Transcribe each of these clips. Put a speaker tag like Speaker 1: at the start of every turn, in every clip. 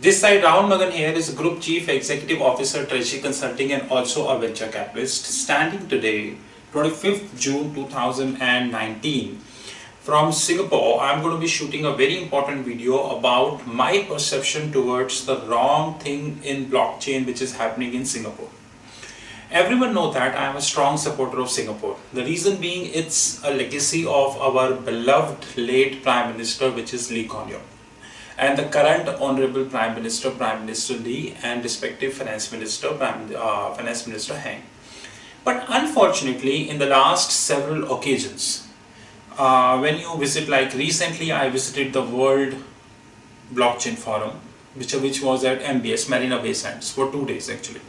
Speaker 1: This side, Rahul Magan here is Group Chief Executive Officer, Treasury Consulting and also a venture capitalist. Standing today, 25th June 2019, from Singapore, I'm going to be shooting a very important video about my perception towards the wrong thing in blockchain which is happening in Singapore. Everyone knows that I am a strong supporter of Singapore. The reason being it's a legacy of our beloved late Prime Minister, which is Lee Kuan Yew, and the current Honorable Prime Minister Lee, and respective Finance Minister Heng. But unfortunately, in the last several occasions, when you visit, like recently I visited the World Blockchain Forum, which was at MBS, Marina Bay Sands, for 2 days actually.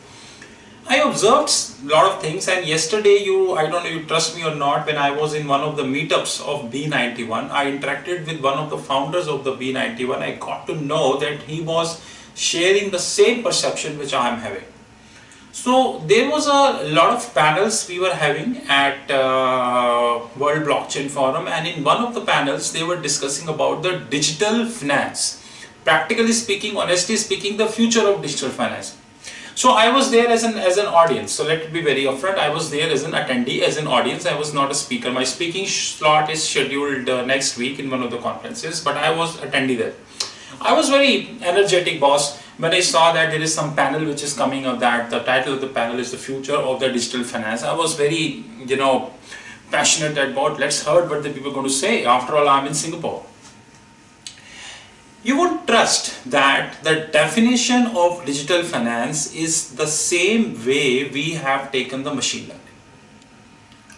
Speaker 1: I observed a lot of things, and yesterday, I don't know if you trust me or not, when I was in one of the meetups of B91, I interacted with one of the founders of the B91. I got to know that he was sharing the same perception which I am having. So there was a lot of panels we were having at World Blockchain Forum, and in one of the panels they were discussing about the digital finance. Practically speaking, honestly speaking, the future of digital finance. So I was there as an audience. So let it be very upfront. I was there as an attendee, as an audience. I was not a speaker. My speaking slot is scheduled next week in one of the conferences, but I was attendee there. I was very energetic, boss, when I saw that there is some panel which is coming of that. The title of the panel is the future of the digital finance. I was very, passionate about let's hear what the people are going to say. After all, I'm in Singapore. You would trust that the definition of digital finance is the same way we have taken the machine learning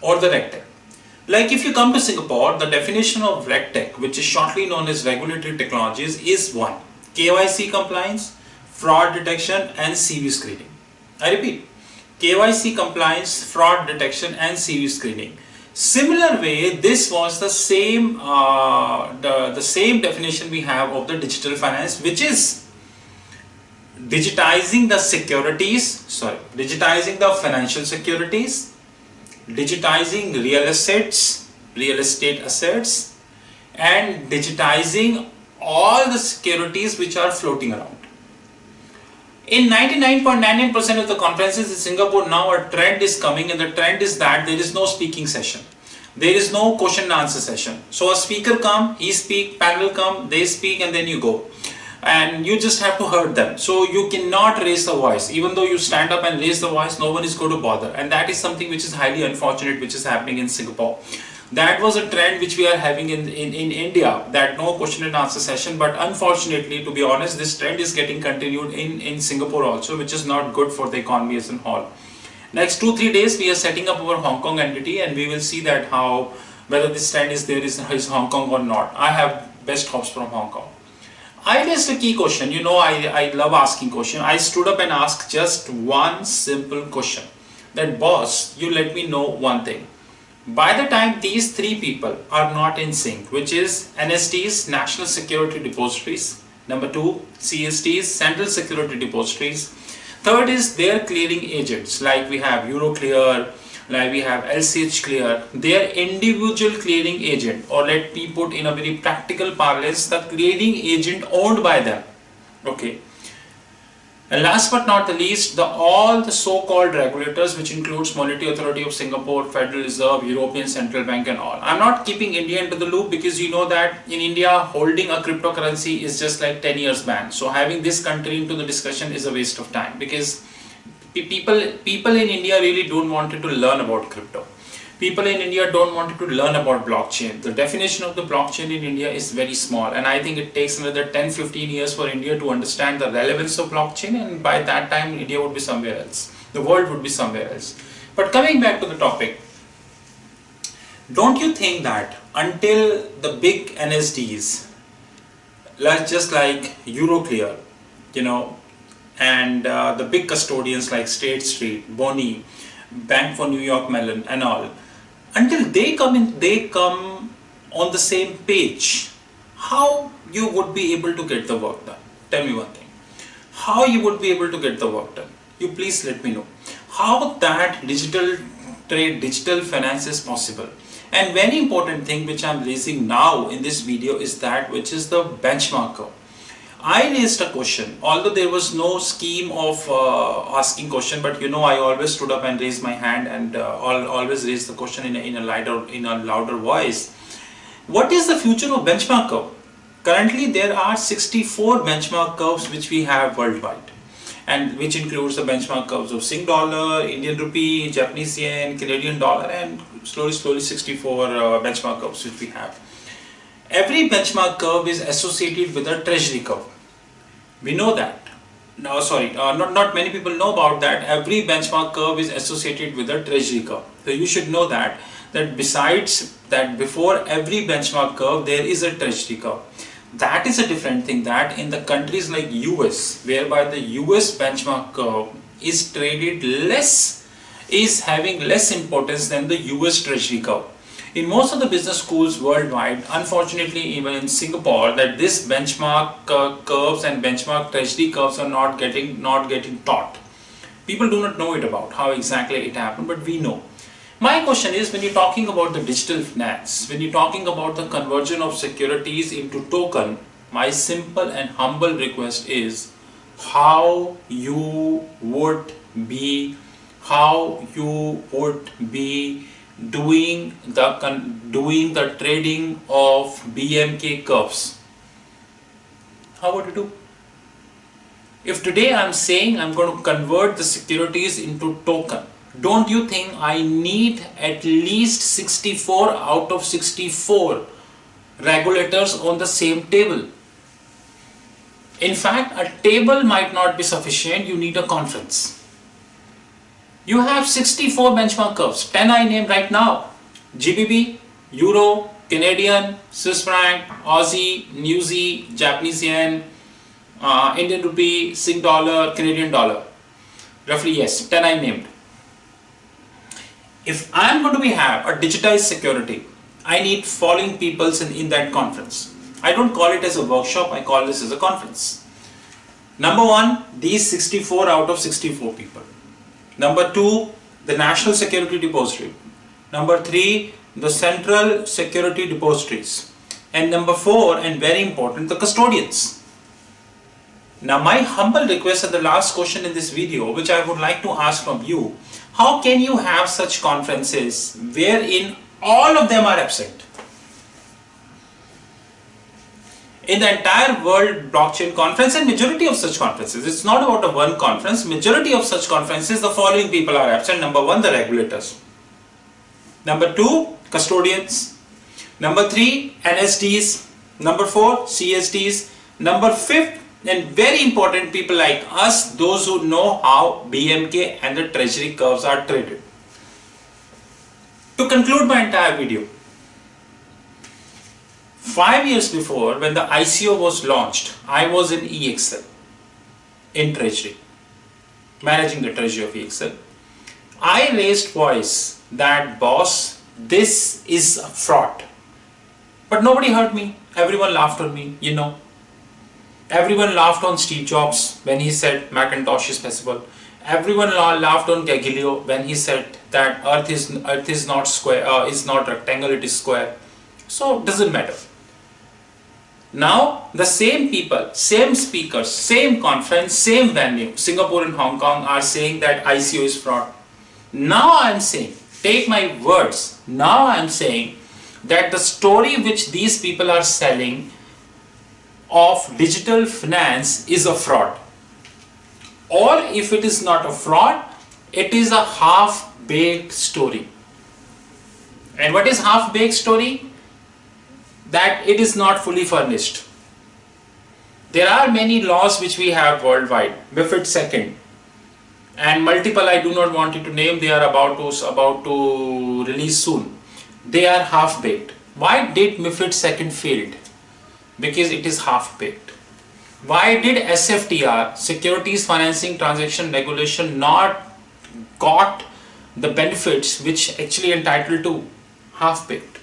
Speaker 1: or the RegTech. Like if you come to Singapore, the definition of RegTech, which is shortly known as regulatory technologies, is one: KYC compliance, fraud detection and CV screening. I repeat, KYC compliance, fraud detection and CV screening. Similar way, this was the same the same definition we have of the digital finance, which is digitizing the financial securities, digitizing real estate assets, and digitizing all the securities which are floating around. In 99.99% of the conferences in Singapore now, a trend is coming, and the trend is that there is no speaking session. There is no question and answer session. So a speaker come, he speak, panel come, they speak, and then you go. And you just have to hear them. So you cannot raise the voice. Even though you stand up and raise the voice, no one is going to bother. And that is something which is highly unfortunate, which is happening in Singapore. That was a trend which we are having in India, that no question and answer session, but unfortunately, to be honest, this trend is getting continued in Singapore also, which is not good for the economy as a whole. Next 2-3 days, we are setting up our Hong Kong entity, and we will see that whether this trend is there is Hong Kong or not. I have best hopes from Hong Kong. I raised a key question. I love asking questions. I stood up and asked just one simple question, that boss, you let me know one thing. By the time these three people are not in sync, which is NSTs, National Security Depositories, number 2, CSTs, Central Security Depositories, third is their clearing agents, like we have Euroclear, like we have LCH Clear, their individual clearing agent, or let me put in a very practical parlance, the clearing agent owned by them. Okay. And last but not the least, all the so-called regulators, which includes Monetary Authority of Singapore, Federal Reserve, European Central Bank and all. I'm not keeping India into the loop, because you know that in India, holding a cryptocurrency is just like 10 years ban. So having this country into the discussion is a waste of time, because people in India really don't want to learn about crypto. People in India don't want to learn about blockchain. The definition of the blockchain in India is very small, and I think it takes another 10-15 years for India to understand the relevance of blockchain, and by that time India would be somewhere else. The world would be somewhere else. But coming back to the topic, don't you think that until the big NSDs, just like Euroclear, and the big custodians like State Street, Bonnie, Bank for New York Mellon and all, until they come on the same page, how you would be able to get the work done? Tell me one thing. How you would be able to get the work done? You please let me know. How that digital trade, digital finance is possible. And very important thing which I'm raising now in this video is that which is the benchmarker. I raised a question, although there was no scheme of asking question, but I always stood up and raised my hand and always raised the question in a louder voice. What is the future of benchmark curve? Currently, there are 64 benchmark curves which we have worldwide, and which includes the benchmark curves of Sing dollar, Indian rupee, Japanese yen, Canadian dollar, and slowly 64 benchmark curves which we have. Every benchmark curve is associated with a treasury curve. We know that. No, sorry, not many people know about that. Every benchmark curve is associated with a treasury curve. So you should know that besides that, before every benchmark curve there is a treasury curve. That is a different thing. That in the countries like US, whereby the US benchmark curve is traded less, is having less importance than the US treasury curve. In most of the business schools worldwide, unfortunately even in Singapore, that this benchmark curves and benchmark treasury curves are not getting taught. People do not know it about how exactly it happened, but we know. My question is, when you're talking about the digital finance, when you're talking about the conversion of securities into token, my simple and humble request is how you would be doing the trading of BMK curves. How would you do? If today I'm saying I'm going to convert the securities into token, don't you think I need at least 64 out of 64 regulators on the same table? In fact, a table might not be sufficient, you need a conference. You have 64 benchmark curves, 10 I name right now: GBP, Euro, Canadian, Swiss franc, Aussie, New Z, Japanese yen, Indian rupee, Sing dollar, Canadian dollar. Roughly, yes, 10 I named. If I am going to have a digitized security, I need following peoples in that conference. I don't call it as a workshop, I call this as a conference. Number one, these 64 out of 64 people. Number two, the National Security Depository. Number three, the Central Security Depositories. And number four, and very important, the custodians. Now my humble request and the last question in this video, which I would like to ask from you, how can you have such conferences wherein all of them are absent? In the entire world blockchain conference, and majority of such conferences, it's not about a one conference, majority of such conferences, the following people are absent. Number one, the regulators. Number two, custodians. Number three, NSDs. Number four, CSDs. Number fifth, and very important, people like us, those who know how BMK and the treasury curves are traded. To conclude my entire video, 5 years before, when the ICO was launched, I was in EXL, in treasury, managing the treasury of EXL. I raised voice that, boss, this is a fraud. But nobody heard me. Everyone laughed on me, Everyone laughed on Steve Jobs when he said Macintosh is possible. Everyone laughed on Galileo when he said that Earth is not square, is not rectangle, it is square. So it doesn't matter. Now the same people, same speakers, same conference, same venue, Singapore and Hong Kong, are saying that ICO is fraud. Now I am saying, take my words, now I am saying that the story which these people are selling of digital finance is a fraud. Or if it is not a fraud, it is a half-baked story. And what is half-baked story? That it is not fully furnished. There are many laws which we have worldwide, MiFID II, and multiple I do not want you to name, they are about to release soon. They are half-baked. Why did MiFID II failed? Because it is half-baked. Why did SFTR, Securities Financing Transaction Regulation, not got the benefits which actually entitled to? Half-baked.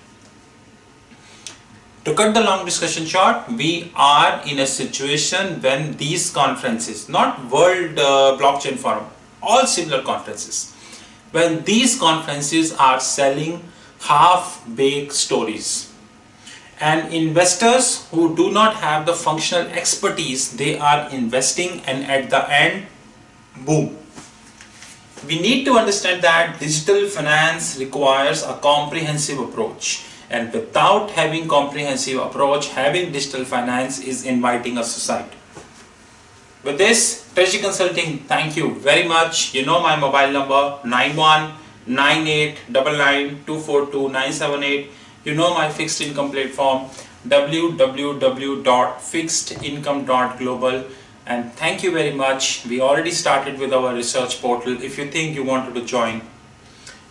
Speaker 1: To cut the long discussion short, we are in a situation when these conferences, not World Blockchain Forum, all similar conferences, when these conferences are selling half-baked stories. And investors who do not have the functional expertise, they are investing, and at the end, boom. We need to understand that digital finance requires a comprehensive approach, and without having comprehensive approach, having digital finance is inviting a suicide. With this, Treasury Consulting, thank you very much. You know my mobile number 919899242978. You know my fixed income platform www.fixedincome.global. And thank you very much. We already started with our research portal. If you think you wanted to join,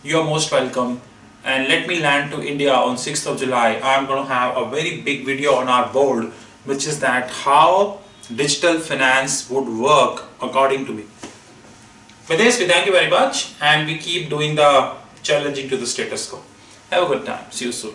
Speaker 1: you are most welcome. And let me land to India on 6th of July. I'm going to have a very big video on our board, which is that how digital finance would work according to me. With this, we thank you very much, and we keep doing the challenging to the status quo. Have a good time. See you soon.